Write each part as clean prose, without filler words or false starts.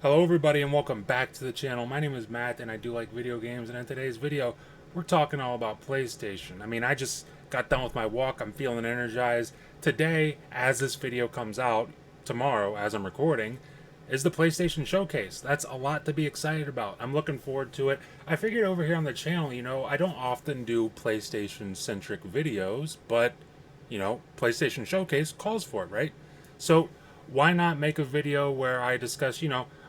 Hello everybody and welcome back to the channel. My name is Matt and I do like video games, and in today's video we're talking all about PlayStation. I just got done with my walk. I'm feeling energized. Today, as this video comes out, tomorrow as I'm recording, is the PlayStation Showcase. That's a lot to be excited about. I'm looking forward to it. I figured over here on the channel, I don't often do PlayStation centric videos, but PlayStation Showcase calls for it, right? So why not make a video where I discuss,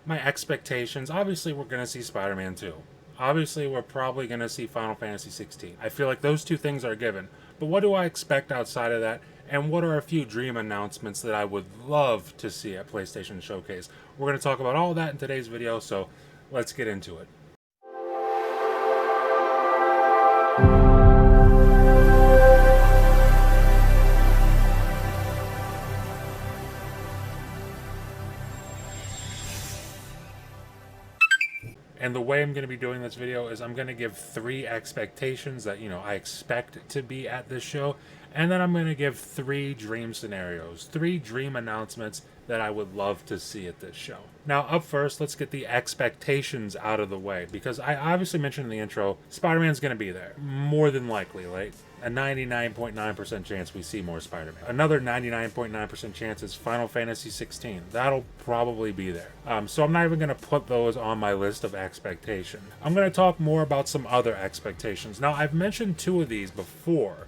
my expectations. Obviously, we're going to see Spider-Man 2. Obviously, we're probably going to see Final Fantasy 16. I feel like those two things are given. But what do I expect outside of that? And what are a few dream announcements that I would love to see at PlayStation Showcase? We're going to talk about all that in today's video, so let's get into it. And the way I'm going to be doing this video is I'm going to give 3 expectations that, I expect to be at this show. And then I'm going to give 3 dream scenarios, 3 dream announcements that I would love to see at this show. Now, up first, let's get the expectations out of the way, because I obviously mentioned in the intro, Spider-Man's going to be there. More than likely, right? A 99.9% chance we see more Spider-Man. Another 99.9% chance is Final Fantasy 16. That'll probably be there. So I'm not even going to put those on my list of expectation. I'm going to talk more about some other expectations. Now, I've mentioned 2 of these before.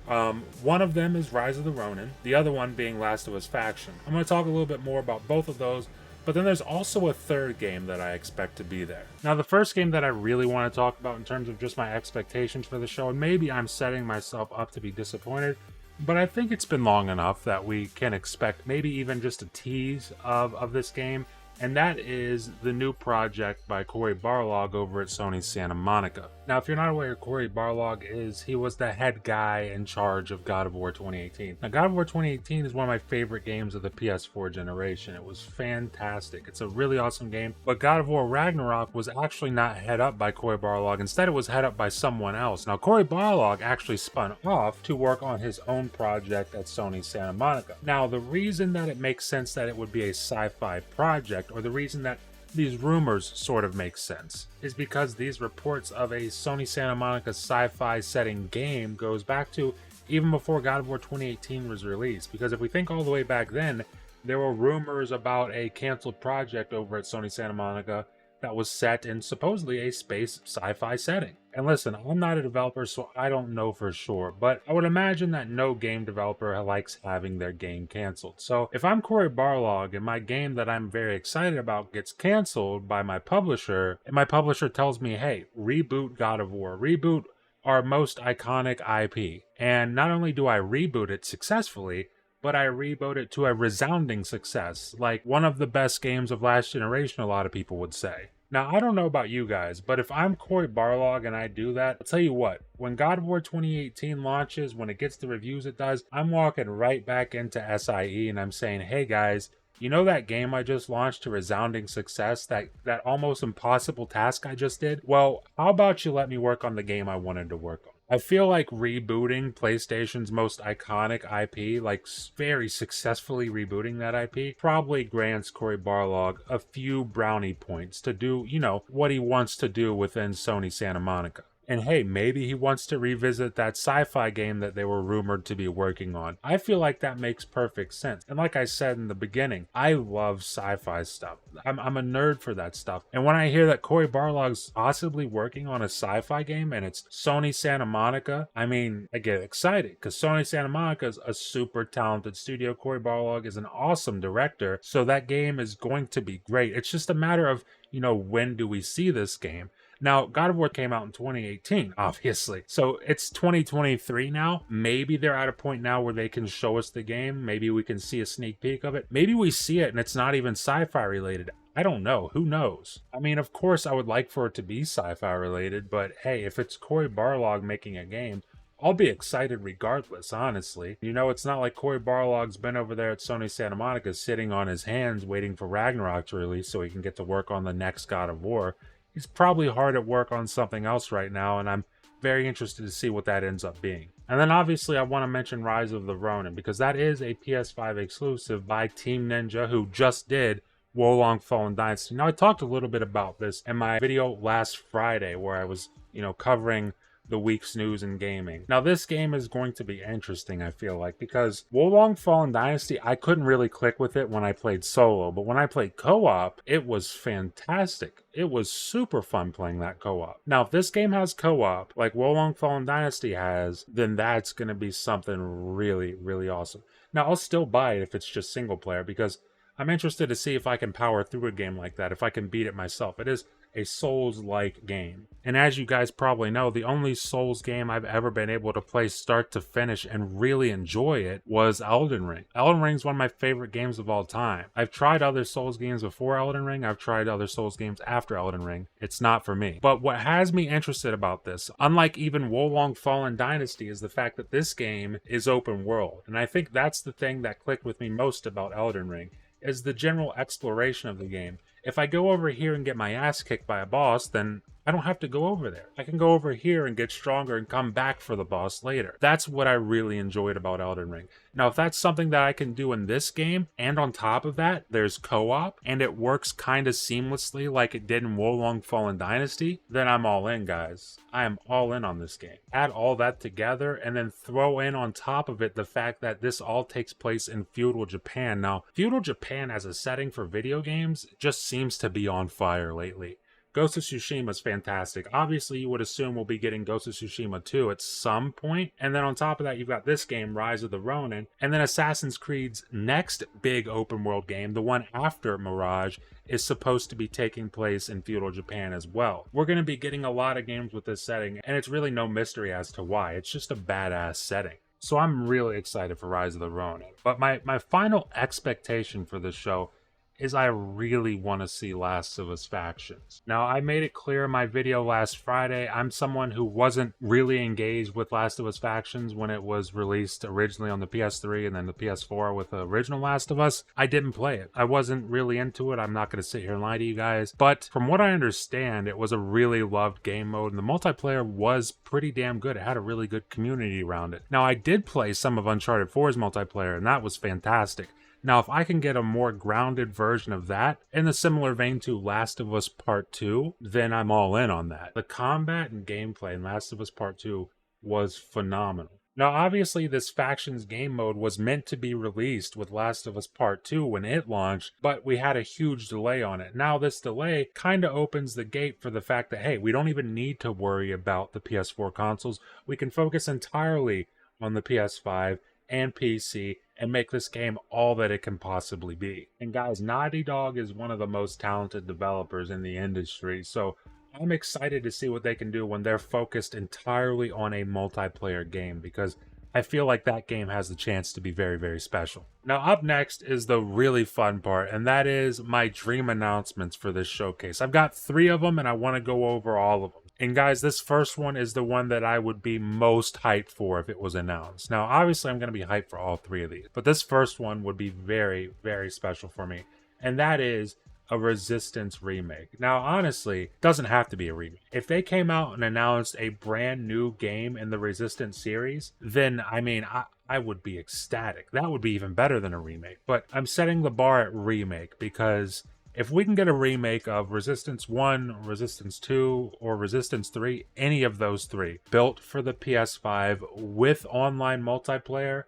One of them is Rise of the Ronin, the other one being Last of Us Faction. I'm going to talk a little bit more about both of those. But then there's also a third game that I expect to be there. Now, the first game that I really want to talk about in terms of just my expectations for the show, and maybe I'm setting myself up to be disappointed, but I think it's been long enough that we can expect maybe even just a tease of this game, and that is the new project by Cory Barlog over at Sony's Santa Monica. Now, if you're not aware who Cory Barlog is, he was the head guy in charge of God of War 2018. Now, God of War 2018 is one of my favorite games of the PS4 generation. It was fantastic. It's a really awesome game. But God of War Ragnarok was actually not head up by Cory Barlog. Instead, it was head up by someone else. Now, Cory Barlog actually spun off to work on his own project at Sony's Santa Monica. Now, the reason that it makes sense that it would be a sci-fi project, or the reason that these rumors sort of make sense, is because these reports of a Sony Santa Monica sci-fi setting game goes back to even before God of War 2018 was released. Because if we think all the way back then, there were rumors about a canceled project over at Sony Santa Monica that was set in supposedly a space sci-fi setting. And listen, I'm not a developer, so I don't know for sure, but I would imagine that no game developer likes having their game canceled. So if I'm Cory Barlog and my game that I'm very excited about gets canceled by my publisher, and my publisher tells me, hey, reboot God of War, reboot our most iconic IP. And not only do I reboot it successfully, but I reboot it to a resounding success, like one of the best games of last generation, a lot of people would say. Now, I don't know about you guys, but if I'm Cory Barlog and I do that, I'll tell you what, when God of War 2018 launches, when it gets the reviews it does, I'm walking right back into SIE and I'm saying, hey guys, you know that game I just launched to resounding success, that almost impossible task I just did? Well, how about you let me work on the game I wanted to work on? I feel like rebooting PlayStation's most iconic IP, like very successfully rebooting that IP, probably grants Cory Barlog a few brownie points to do, what he wants to do within Sony Santa Monica. And hey, maybe he wants to revisit that sci-fi game that they were rumored to be working on. I feel like that makes perfect sense. And like I said in the beginning, I love sci-fi stuff. I'm a nerd for that stuff. And when I hear that Cory Barlog's possibly working on a sci-fi game and it's Sony Santa Monica, I get excited because Sony Santa Monica is a super talented studio. Cory Barlog is an awesome director. So that game is going to be great. It's just a matter of, when do we see this game? Now, God of War came out in 2018, obviously. So it's 2023 now. Maybe they're at a point now where they can show us the game. Maybe we can see a sneak peek of it. Maybe we see it and it's not even sci-fi related. I don't know. Who knows? Of course, I would like for it to be sci-fi related, but hey, if it's Cory Barlog making a game, I'll be excited regardless, honestly. It's not like Cory Barlog's been over there at Sony Santa Monica sitting on his hands waiting for Ragnarok to release so he can get to work on the next God of War. He's probably hard at work on something else right now, and I'm very interested to see what that ends up being. And then obviously I want to mention Rise of the Ronin, because that is a PS5 exclusive by Team Ninja, who just did Wolong Fallen Dynasty. Now, I talked a little bit about this in my video last Friday where I was, covering the week's news in gaming. Now, this game is going to be interesting, I feel like, because Wolong Fallen Dynasty, I couldn't really click with it when I played solo, but when I played co-op, it was fantastic. It was super fun playing that co-op. Now, if this game has co-op, like Wolong Fallen Dynasty has, then that's going to be something really, really awesome. Now, I'll still buy it if it's just single player, because I'm interested to see if I can power through a game like that, if I can beat it myself. It is a Souls-like game. And as you guys probably know, the only Souls game I've ever been able to play start to finish and really enjoy it was Elden Ring. Elden Ring is one of my favorite games of all time. I've tried other Souls games before Elden Ring. I've tried other Souls games after Elden Ring. It's not for me. But what has me interested about this, unlike even Wolong Fallen Dynasty, is the fact that this game is open world. And I think that's the thing that clicked with me most about Elden Ring, is the general exploration of the game. If I go over here and get my ass kicked by a boss, then I don't have to go over there. I can go over here and get stronger and come back for the boss later. That's what I really enjoyed about Elden Ring. Now, if that's something that I can do in this game, and on top of that, there's co-op, and it works kind of seamlessly like it did in Wolong Fallen Dynasty, then I'm all in, guys. I am all in on this game. Add all that together, and then throw in on top of it the fact that this all takes place in feudal Japan. Now, feudal Japan as a setting for video games just seems to be on fire lately. Ghost of Tsushima is fantastic. Obviously, you would assume we'll be getting Ghost of Tsushima 2 at some point. And then on top of that, you've got this game, Rise of the Ronin. And then Assassin's Creed's next big open world game, the one after Mirage, is supposed to be taking place in feudal Japan as well. We're going to be getting a lot of games with this setting, and it's really no mystery as to why. It's just a badass setting. So I'm really excited for Rise of the Ronin. But my final expectation for this show is I really want to see Last of Us Factions. Now, I made it clear in my video last Friday, I'm someone who wasn't really engaged with Last of Us Factions when it was released originally on the PS3 and then the PS4 with the original Last of Us. I didn't play it. I wasn't really into it. I'm not going to sit here and lie to you guys. But from what I understand, it was a really loved game mode, and the multiplayer was pretty damn good. It had a really good community around it. Now, I did play some of Uncharted 4's multiplayer, and that was fantastic. Now, if I can get a more grounded version of that, in a similar vein to Last of Us Part 2, then I'm all in on that. The combat and gameplay in Last of Us Part 2 was phenomenal. Now, obviously, this Factions game mode was meant to be released with Last of Us Part 2 when it launched, but we had a huge delay on it. Now, this delay kind of opens the gate for the fact that, hey, we don't even need to worry about the PS4 consoles. We can focus entirely on the PS5 and PC and make this game all that it can possibly be. And guys, Naughty Dog is one of the most talented developers in the industry, so I'm excited to see what they can do when they're focused entirely on a multiplayer game, because I feel like that game has the chance to be very, very special. Now, up next is the really fun part, and that is my dream announcements for this showcase. I've got 3 of them, and I want to go over all of them. And guys, this first one is the one that I would be most hyped for if it was announced. Now, obviously, I'm going to be hyped for all 3 of these, but this first one would be very, very special for me. And that is a Resistance remake. Now, honestly, it doesn't have to be a remake. If they came out and announced a brand new game in the Resistance series, then, I would be ecstatic. That would be even better than a remake. But I'm setting the bar at remake because if we can get a remake of Resistance 1, Resistance 2, or Resistance 3, any of those 3, built for the PS5 with online multiplayer,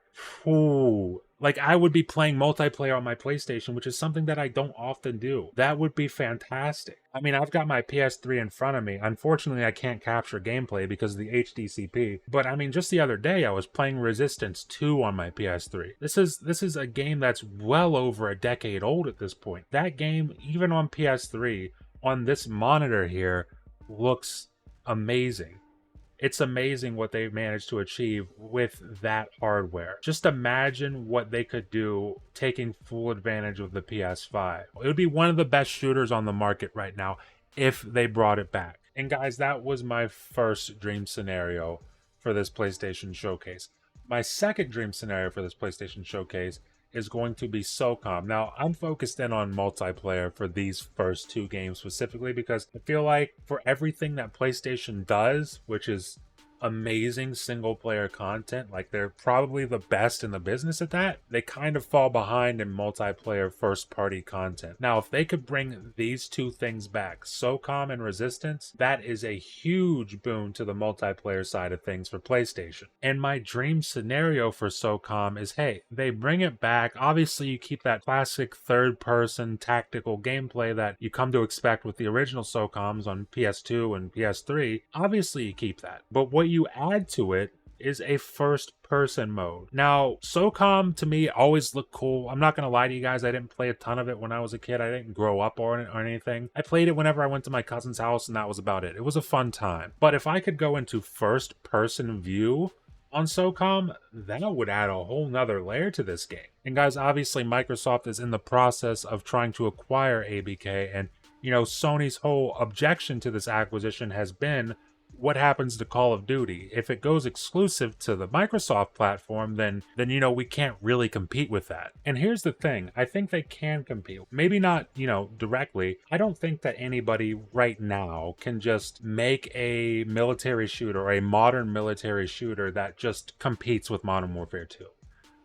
ooh, like I would be playing multiplayer on my PlayStation, which is something that I don't often do. That would be fantastic. I mean, I've got my PS3 in front of me. Unfortunately, I can't capture gameplay because of the HDCP. But I mean, just the other day, I was playing Resistance 2 on my PS3. This is a game that's well over a decade old at this point. That game, even on PS3, on this monitor here, looks amazing. It's amazing what they've managed to achieve with that hardware. Just imagine what they could do taking full advantage of the PS5. It would be one of the best shooters on the market right now if they brought it back. And guys, that was my first dream scenario for this PlayStation Showcase. My second dream scenario for this PlayStation Showcase is going to be SOCOM. Now, I'm focused in on multiplayer for these first 2 games specifically because I feel like for everything that PlayStation does, which is amazing single player content, like they're probably the best in the business at that, they kind of fall behind in multiplayer first party content. Now, if they could bring these two things back, SOCOM and Resistance, that is a huge boon to the multiplayer side of things for PlayStation. And my dream scenario for SOCOM is, hey, they bring it back. Obviously, you keep that classic third person tactical gameplay that you come to expect with the original SOCOMs on PS2 and PS3. Obviously, you keep that. But what you add to it is a first person mode. Now, SOCOM to me always looked cool. I'm not gonna lie to you guys, I didn't play a ton of it when I was a kid. I didn't grow up on it or anything. I played it whenever I went to my cousin's house, and that was about it. It was a fun time. But if I could go into first person view on SOCOM, that would add a whole nother layer to this game. And guys, obviously Microsoft is in the process of trying to acquire ABK, and you know, Sony's whole objection to this acquisition has been, what happens to Call of Duty? If it goes exclusive to the Microsoft platform, then you know, we can't really compete with that. And here's the thing, I think they can compete. Maybe not, you know, directly. I don't think that anybody right now can just make a military shooter or a modern military shooter that just competes with Modern Warfare 2.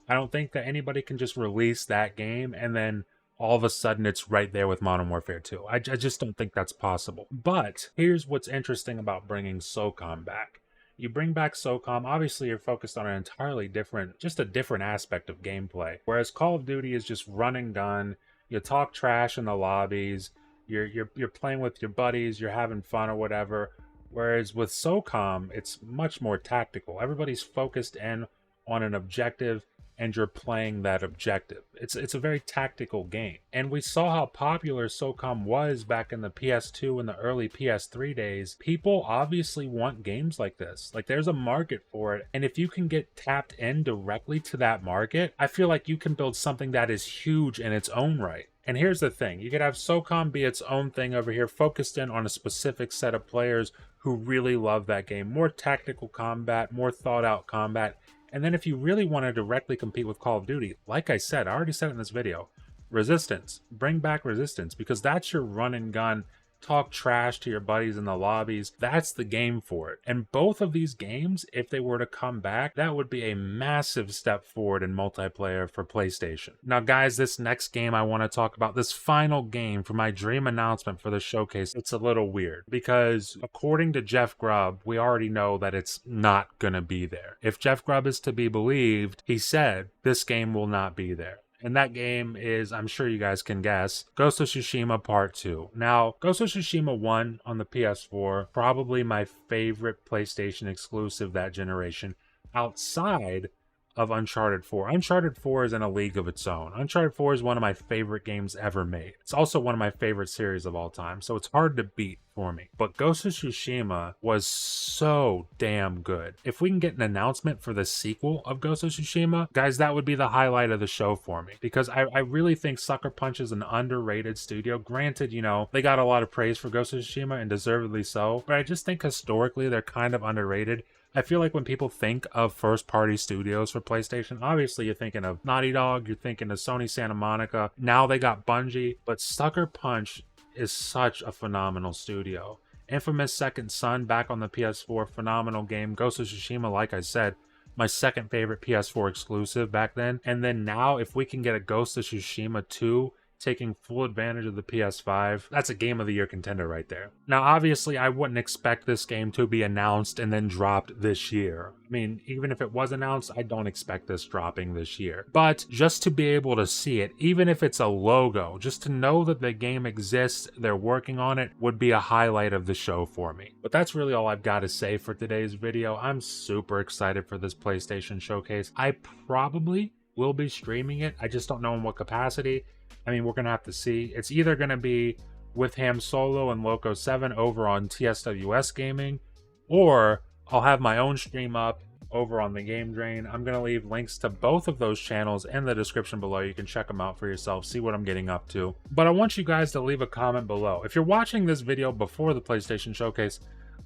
I don't think that anybody can just release that game and then all of a sudden it's right there with Modern Warfare 2. I just don't think that's possible. But here's what's interesting about bringing SOCOM back. You bring back SOCOM, obviously you're focused on an entirely different, just a different aspect of gameplay. Whereas Call of Duty is just run and gun, you talk trash in the lobbies, you're playing with your buddies, you're having fun or whatever. Whereas with SOCOM, it's much more tactical. Everybody's focused in on an objective, and you're playing that objective. It's a very tactical game. And we saw how popular SOCOM was back in the PS2 and the early PS3 days. People obviously want games like this. Like, there's a market for it. And if you can get tapped in directly to that market, I feel like you can build something that is huge in its own right. And here's the thing, you could have SOCOM be its own thing over here, focused in on a specific set of players who really love that game. More tactical combat, more thought out combat. And then if you really want to directly compete with Call of Duty, like I said, I already said it in this video, Resistance. Bring back Resistance, because that's your run and gun, talk trash to your buddies in the lobbies. That's the game for it. And both of these games, if they were to come back, that would be a massive step forward in multiplayer for PlayStation. Now guys, this next game I want to talk about, this final game for my dream announcement for the showcase, it's a little weird because according to Jeff Grubb, we already know that it's not gonna be there. If Jeff Grubb is to be believed, he said this game will not be there. And that game is, I'm sure you guys can guess, Ghost of Tsushima Part 2. Now, Ghost of Tsushima 1 on the PS4, probably my favorite PlayStation exclusive that generation, outside of Uncharted 4. Uncharted 4 is in a league of its own. Uncharted 4 is one of my favorite games ever made. It's also one of my favorite series of all time, so it's hard to beat for me. But Ghost of Tsushima was so damn good. If we can get an announcement for the sequel of Ghost of Tsushima, guys, that would be the highlight of the show for me. Because I really think Sucker Punch is an underrated studio. Granted, you know, they got a lot of praise for Ghost of Tsushima, and deservedly so, but I just think historically they're kind of underrated. I feel like when people think of first-party studios for PlayStation, obviously you're thinking of Naughty Dog, you're thinking of Sony Santa Monica. Now they got Bungie, but Sucker Punch is such a phenomenal studio. Infamous Second Son back on the PS4, phenomenal game. Ghost of Tsushima, like I said, my second favorite PS4 exclusive back then. And then now, if we can get a Ghost of Tsushima 2 taking full advantage of the PS5, that's a Game of the Year contender right there. Now, obviously, I wouldn't expect this game to be announced and then dropped this year. I mean, even if it was announced, I don't expect this dropping this year. But just to be able to see it, even if it's a logo, just to know that the game exists, they're working on it, would be a highlight of the show for me. But that's really all I've got to say for today's video. I'm super excited for this PlayStation showcase. I probably will be streaming it. I just don't know in what capacity. I mean, we're going to have to see. It's either going to be with Ham Solo and Loco 7 over on TSWS Gaming, or I'll have my own stream up over on the Game Drain. I'm going to leave links to both of those channels in the description below. You can check them out for yourself, see what I'm getting up to. But I want you guys to leave a comment below. If you're watching this video before the PlayStation Showcase,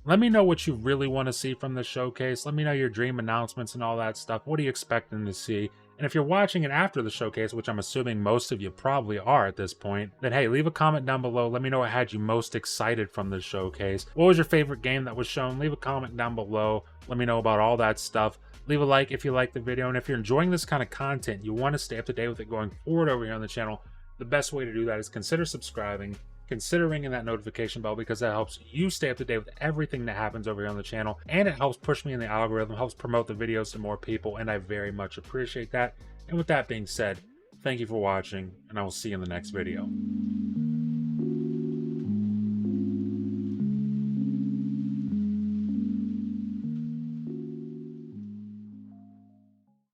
let me know what you really want to see from the showcase. Let me know your dream announcements and all that stuff. What are you expecting to see? And if you're watching it after the showcase, which I'm assuming most of you probably are at this point, then hey, leave a comment down below. Let me know what had you most excited from the showcase. What was your favorite game that was shown? Leave a comment down below. Let me know about all that stuff. Leave a like if you like the video. And if you're enjoying this kind of content, you want to stay up to date with it going forward over here on the channel, the best way to do that is consider subscribing. Consider ringing that notification bell, because that helps you stay up to date with everything that happens over here on the channel, and it helps push me in the algorithm, helps promote the videos to more people, and I very much appreciate that. And with that being said, thank you for watching, and I will see you in the next video.